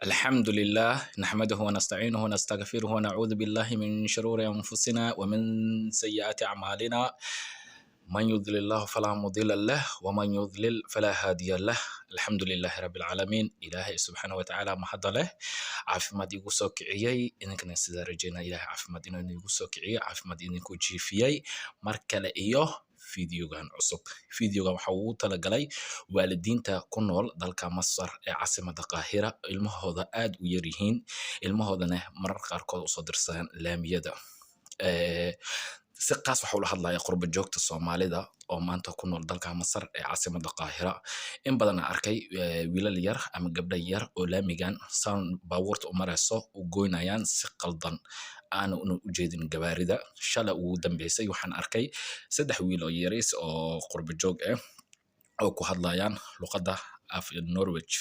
الحمد لله نحمده ونستعينه ونستغفره ونعوذ بالله من شرور أنفسنا ومن سيئات أعمالنا من يضلل الله فلا مضل له ومن يضلل فلا هادي له الحمد لله رب العالمين إلهي سبحانه وتعالى محض له عافمد igu soo kiciyay idinkana sida rajayna ilaahay caafimaad inuu igu soo kiciyo caafimaad idinku jiifiyay mar kale iyo fiidiyogan cusub fiidiyogan waxa uu talagalay waalidiinta ku nool dalka Masar ee caasimadda Qaahira ilmahooda aad u yar yihiin ilmahoodana marar qaarkood u soo dirsadaan laamiyada si qaas waxa uu la hadlayaa qurba joogta Soomaalida oo maanta ku nool dalka Masar ee caasimadda Qaahira in badan arkay wiilal yar ama gabdho yar oo laamigan saan baabuurta u marayso u goynayaan si qaldan aanu u jeedin gawaarida shala ugu dambeysay waxaan arkay saddex wiil oo yaris oo qurba joog ah oo ku hadlayaan luqadda af Norwich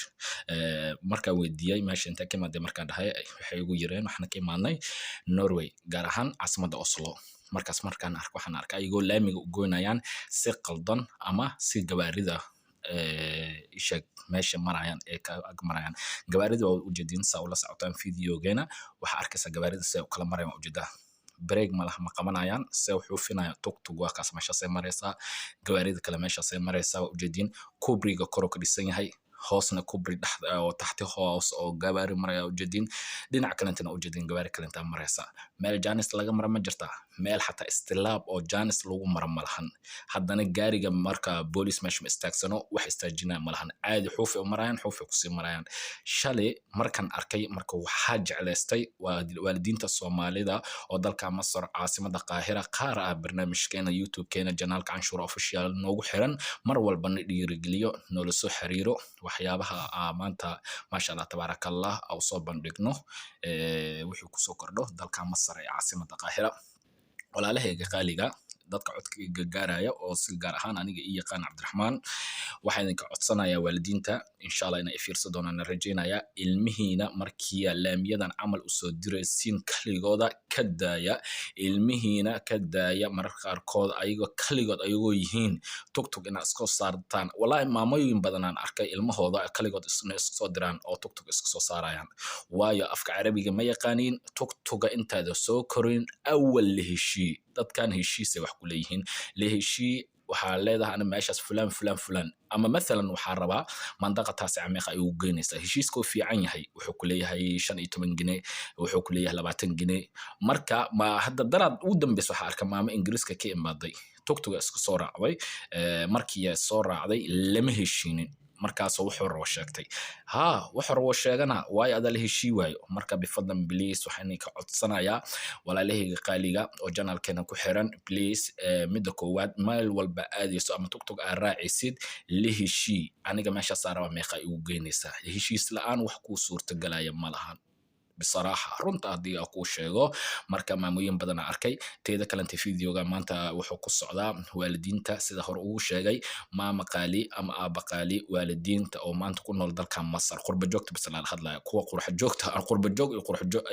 marka weydiiyay meesha inta ka maadey markaan dhahay waxay ugu yireen waxaan ka imaanay Norway gaar ahaan caasimadda Oslo markaan arko waxaan arkay ayagoo laamiga u goynayaan si qaldan ama si gawaarida ishag meesha marayaan ee ka ag marayaan gawaarida oo ujeedin saa ula socotaan fiidiyogeena waxa arkaysa gawaarida si kala marayaan ujeedaa break malaha ma qabanayaan se wuxuu finaya tug waa kaas meesha say maraysaa gawaarida kale meesha say maraysaa ujeedin kubriga koro ka dhisan yahay hoosna kubri dhaxda oo taxti hoos oo gawaari maraya ujeedin dhinac kalentana ujeedin gawaari kalenta maraysa meel jaanis laga mara ma jirta meel xataa istilaab oo jaanis lagu mara malahan haddana gaariga marka booliis meesha istaagsano wax istaajina malahan caadi xuufi u marayaan xuufi ku sii marayaan shalay markan arkay marka waxa jecleystay waalidiinta Soomaalida oo dalka Masar caasimadda Qaahira qaar ah barnaamijkeena YouTube-keena janaalka Canshuur Official noogu xiran mar walba dhiirigeliyo noola soo xiriiro waxyaabaha maanta maasha Allah tabarakallah oo soo bandhigno wixii ku soo kordho dalka Masar ee caasimadda Qaahira walaalahayga qaaliga dadka codkayga gaaraya oo si gaar ahaan aniga iyo yaqaan Cabdiraxmaan waxaan idinka codsanayaa waalidiinta insha Allah inay fiirso doonaan rajaynaya ilmihiina markii laamiyadan camal u soo diraysiin kaligooda ka daaya ilmihiina ka daaya marar qaarkood ayagoo yihiin tugtug ina iska saartaan wallahi maamooyin badan aan arkay ilmahooda kaligood isna iska soo diraan oo tugtug iska soo saarayaan waayo afka Carabiga ma yaqaaniin tugtuga intaada soo korin awal heshii dadkan heshiis wax ku leeyihiin heshii waxaa leedahay ana meeshaas fulan ama مثلا waxaa rabaa mandaqataas ameeqa ay u geynaysaa heshiiska oo fiican yahay wuxuu ku leeyahay 15 gine wuxuu ku leeyahay 20 gine marka ma hadda darad u dambeys waxa arka maama Ingiriiska ka imaaday tugtuga iska soo raacday markii ay soo raacday lama heshiinin markaas wuxuu roo sheegtay wuxuu roo sheegana way adal heshii waayo marka bifadlan please waxaan ka codsanayaa walaalahayga qaaliga oo janaalkeena ku xiran please midda koowaad meel walba aadayso ama tugtug aan raacisid la heshii aniga meesha saaraba meeqa ay u geynaysaa heshiis la'aan wax ku suurta galaya ma lahan بصراحة runta hadii aan ku sheego marka maamooyin badan arkay teeda kalanta fiidiyoga maanta wuxuu ku socdaa waalidiinta sida hore uu sheegay maama qaali ama aaba qaali waalidiinta oo maanta ku nool dalka Masar qurba joogta bas la hadlaya kuwa qurxa joogta aan qurba joog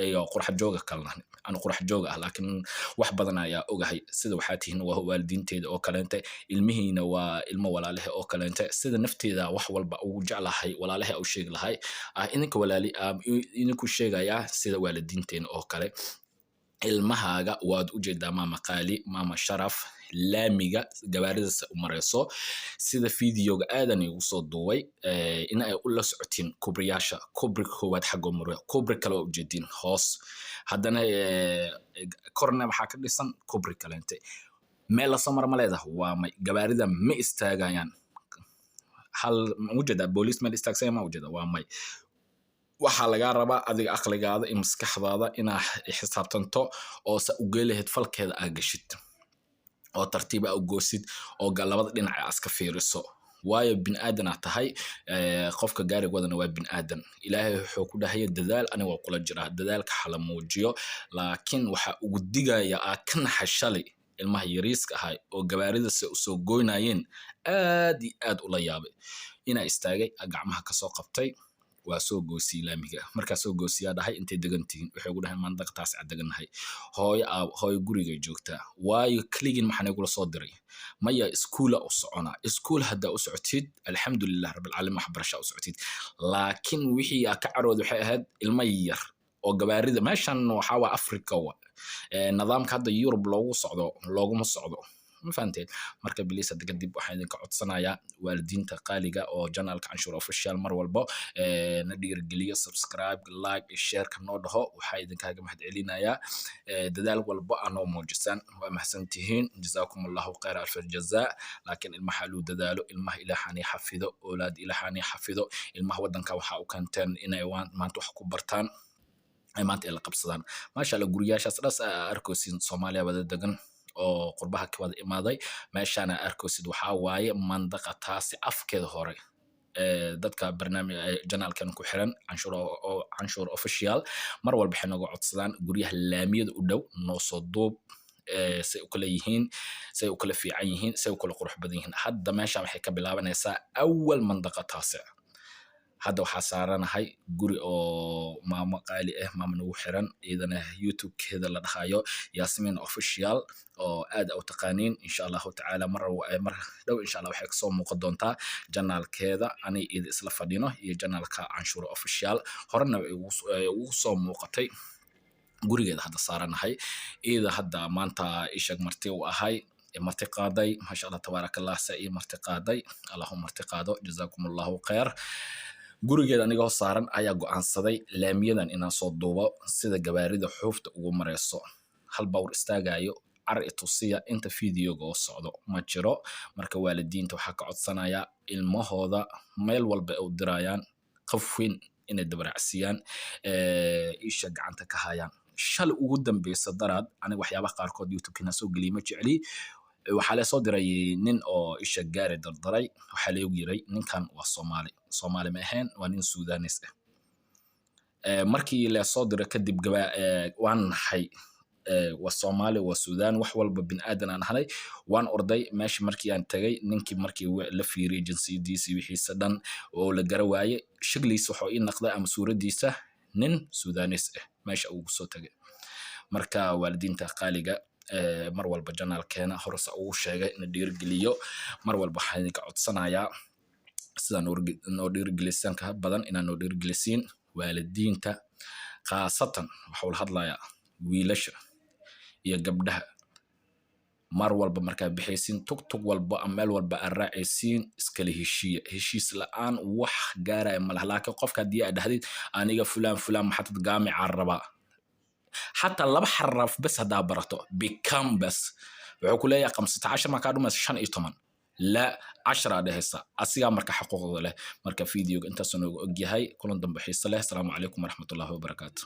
iyo qurxa jooga kalna aan qurxa jooga laakiin wax badan ayaa ogahay sida waxa tihiin waa waalidiinteeda oo kaleente ilmihiina waa ilmo walaalaha oo kaleente sida nafteeda wax walba ugu jeclahay walaalaha oo sheeg lahay idinka walaali idinku sheegaya sida waalidiinteen oo kale ilmahaaga waad u jeedaa maama qaali maama sharaf laamiga gawaarida u marayso sida fiidiyoga aadan igu soo duubay in ay u la socotiin kubriyaasha kubri koowaad xagga maro kubri kale oo ujeedin hoos haddana korna waxa ka dhisan kubri kaleente meel la samar ma leedahay waa may gawaarida ma istaagayaan hal wajada booliis ma istaagsan ma wajada waa may waxa laga rabaa adiga aqligaada in maskaxdaada inaa xisaabtanto oo sa u geelaheed falkeeda aad gashid oo tartiib ah u goosid oo galabada dhinac aska fiiriso waayo bin aadan tahay qofka gaariga wadana waa bin aadan ilaahay wuxuu ku dhahay dadaal aniga kula jira dadaalka xala muujiyo laakiin waxa ugu digaya kan xashali ilmaha yariiska ahay oo gawaarida soo goynayeen aad ula yaabay ina istaagay gacmaha ka soo qabtay waa soo goosiyey laamiga markaa soo goosiyaa dhahay intay degantihiin waxay ugu dhaheen mandaqtaas aan deganahay hooyo guriga joogtaa waayo keligin maxaan igula soo diray maya iskuula u soconaa iskuul haddaa u socotid alxamdulilah rabbilcaalamiin waxbarasha u socotid laakiin wixii ka carood waxay ahayd ilmo yar oo gabaarida meeshan waxaa waa africa nidaamka hadda yurub looguma socdo ma fahanteen marka biliis hadda kadib waxaan idinka codsanayaa waalidiinta qaaliga oo janaalka canshuur official mar walbo na dhiirigeliyo subscribe like share ka noo dhaho waxaa idinkaaga mahadcelinayaa dadaal walbo anoo muujisaan waa mahadsantihiin jazaakumullahu khayra alf jazaa laakiin ilmaha loo dadaalo ilmaha ilaahani xafido oolaad ilaahani xafido ilmaha wadanka waxa u kanteen inay maanta wax ku bartaan ay maanta la qabsadaan maasha Allah guriyaashaas dhas arkoosin Soomaaliya wada degan oo qurbaha ka wada imaaday meeshana arkoosid waxa waaye mandaqa taasi afkeeda hore dadka barnaamij janaalkan ku xiran canshuur official mar walba waxay nagu codsadaan guryaha laamiyada u dhow noo soo duub say u kala yihiin say u kala fiican yihiin say u kala qurux badan yihiin hadda meesha waxay ka bilaabanaysaa awal mandaqa taasi hadda waxaa saaranahay guri oo maamo qaali ah maamo nagu xiran idana YouTube-keeda la dhahayo Yasmin official oo aad u taqaaniin insha Allah ta'ala mar dhow insha Allah waxay kasoo muuqan doontaa janaalkeeda ani isla fadhino iyo janaalka canshuur official horena ugu soo muuqatay gurigeeda hadda saaranahay hadda maanta ishag marti u ahay marti qaaday ma sha Allah tabarakallah say marti qaaday Allahumma marti qaado jazaakumullahu khayr gurigeeda aniga oo saaran ayaa go'aansaday laamiyadan inaan soo duubo sida gabaarida xuufta ugu mareyso hal bawr istaagayo itusiya inta fiidiyooga oo socdo ma jiro marka waalidiinta waxaa ka codsanaya ilmahooda meel walba ay u dirayaan qafwin inay dabaracsiiyaan isha gacanta ka hayaan shal ugu dambeysa daraad aniga waxyaabaha qaarkood YouTube-kina soo geliyay ma jecli waxaa la soo diray nin oo isha gaari dardaray waxaa la yiray ninkan waa Soomaali ma ahayn waa nin Suudaanis markii la soo diray kadib waan nahay waa Soomaali waa Suudaan wax walba bin aadan aan ahay waan orday meeshii markii aan tagay ninkii markii la fiiriyay jinsiyadiisa wixiisa dhan oo la garawaaye shaqliisa wuxuu ii naqday ama suuradiisa nin Suudaanis meesha uu soo tagay marka waalidiinta qaaliga mar walba janaalkeena horsa uu sheegay in dhiirigeliyo mar walba waxaan idinka codsanayaa sidaan noo dhiirigelisan ka badan inaan noo dhiirigelisiin waalidiinta khaasatan waxa uu hadlayaa wiilasha iyo gabdhaha mar walba markaa bixaysiin tug walba ama meel walba aan raacaysiin iskala heshiis la'aan wax gaaraya malaha laakiin qofka haddii aad dhahdid aniga fulaan maxaad gaamica rabaa حتى لو حرف بس هذا برته become بس وعقول لي 15 ما كانوا بس 5 لا 10 هذا هسه أصيغ مركا حقوق له مركا فيديو أنت سنو جهاي كلهم ضم بحيص له السلام عليكم ورحمة الله وبركاته.